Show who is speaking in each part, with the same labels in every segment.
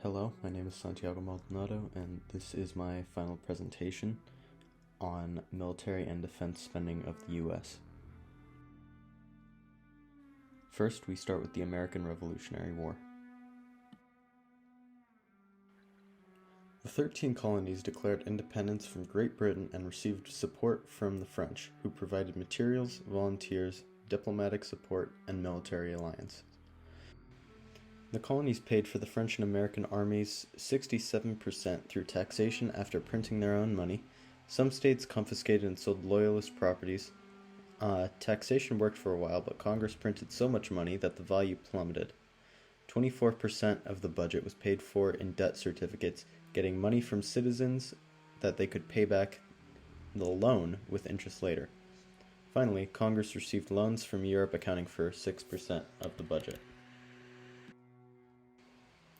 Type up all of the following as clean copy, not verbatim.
Speaker 1: Hello, my name is Santiago Maldonado, and this is my final presentation on military and defense spending of the U.S. First, we start with the American Revolutionary War. The 13 colonies declared independence from Great Britain and received support from the French, who provided materials, volunteers, diplomatic support, and military alliance. The colonies paid for the French and American armies 67% through taxation after printing their own money. Some states confiscated and sold loyalist properties. Taxation worked for a while, but Congress printed so much money that the value plummeted. 24% of the budget was paid for in debt certificates, getting money from citizens that they could pay back the loan with interest later. Finally, Congress received loans from Europe accounting for 6% of the budget.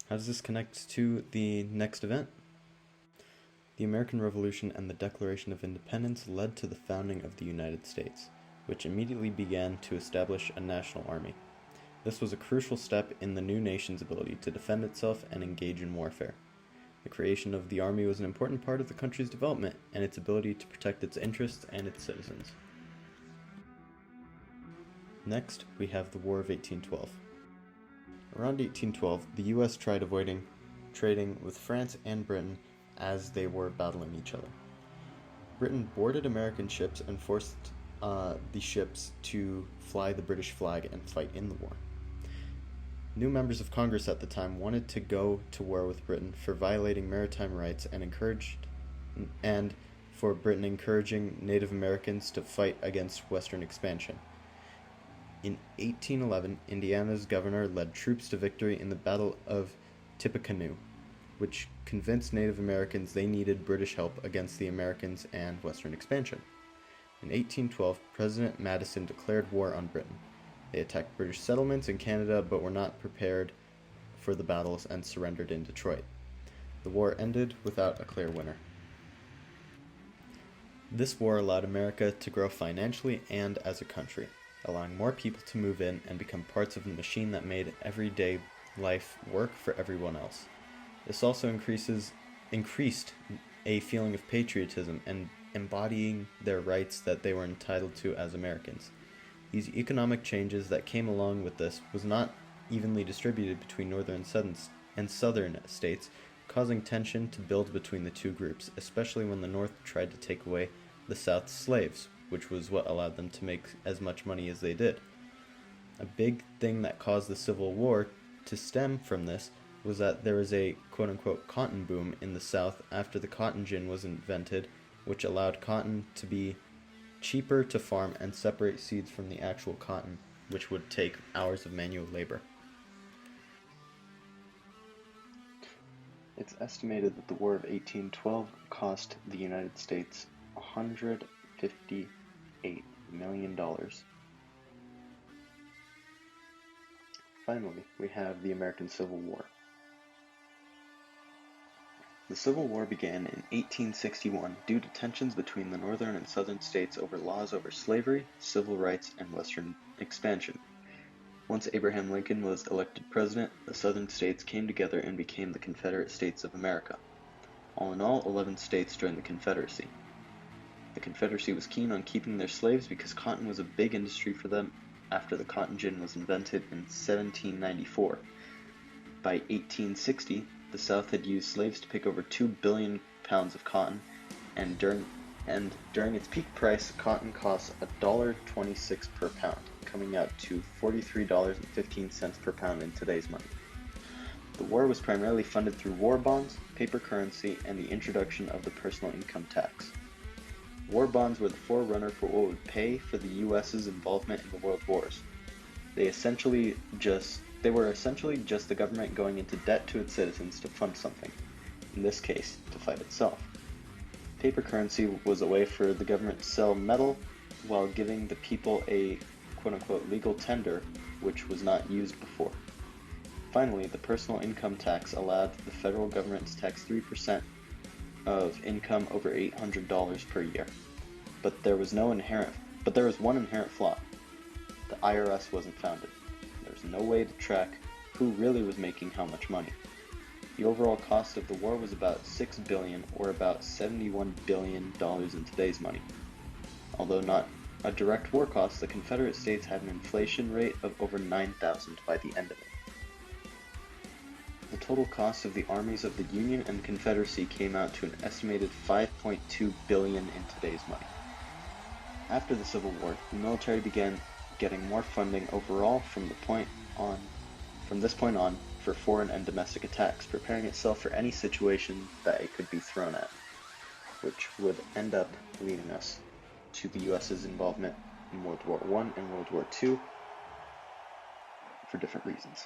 Speaker 1: How does this connect to the next event? The American Revolution and the Declaration of Independence led to the founding of the United States, which immediately began to establish a national army. This was a crucial step in the new nation's ability to defend itself and engage in warfare. The creation of the army was an important part of the country's development and its ability to protect its interests and its citizens. Next, we have the War of 1812. Around 1812, the U.S. tried avoiding trading with France and Britain as they were battling each other. Britain boarded American ships and forced the ships to fly the British flag and fight in the war. New members of Congress at the time wanted to go to war with Britain for violating maritime rights and for Britain encouraging Native Americans to fight against Western expansion. In 1811, Indiana's governor led troops to victory in the Battle of Tippecanoe, which convinced Native Americans they needed British help against the Americans and Western expansion. In 1812, President Madison declared war on Britain. They attacked British settlements in Canada but were not prepared for the battles and surrendered in Detroit. The war ended without a clear winner. This war allowed America to grow financially and as a country, allowing more people to move in and become parts of the machine that made everyday life work for everyone else. This also increased a feeling of patriotism and embodying their rights that they were entitled to as Americans. These economic changes that came along with this was not evenly distributed between northern and southern states, causing tension to build between the two groups, especially when the North tried to take away the South's slaves, which was what allowed them to make as much money as they did. A big thing that caused the Civil War to stem from this was that there was a quote-unquote cotton boom in the South after the cotton gin was invented, which allowed cotton to be cheaper to farm and separate seeds from the actual cotton, which would take hours of manual labor. It's estimated that the War of 1812 cost the United States $158 million. Finally, we have the American Civil War. The Civil War began in 1861 due to tensions between the northern and southern states over laws over slavery, civil rights, and western expansion. Once Abraham Lincoln was elected president, the southern states came together and became the Confederate States of America. All in all, 11 states joined the Confederacy. The Confederacy was keen on keeping their slaves because cotton was a big industry for them after the cotton gin was invented in 1794. By 1860, the South had used slaves to pick over 2 billion pounds of cotton, and during its peak price, cotton cost $1.26 per pound, coming out to $43.15 per pound in today's money. The war was primarily funded through war bonds, paper currency, and the introduction of the personal income tax. War bonds were the forerunner for what would pay for the U.S.'s involvement in the world wars. They were essentially just the government going into debt to its citizens to fund something, in this case, to fight itself. Paper currency was a way for the government to sell metal while giving the people a quote-unquote legal tender, which was not used before. Finally, the personal income tax allowed the federal government to tax 3% of income over $800 per year. But there was one inherent flaw. The IRS wasn't founded. There was no way to track who really was making how much money. The overall cost of the war was about $6 billion, or about $71 billion in today's money. Although not a direct war cost, the Confederate States had an inflation rate of over 9,000 by the end of it. The total cost of the armies of the Union and Confederacy came out to an estimated $5.2 billion in today's money. After the Civil War, the military began getting more funding overall from this point on for foreign and domestic attacks, preparing itself for any situation that it could be thrown at, which would end up leading us to the US's involvement in World War I and World War II for different reasons.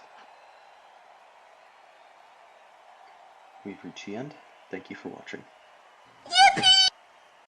Speaker 1: We've reached the end. Thank you for watching.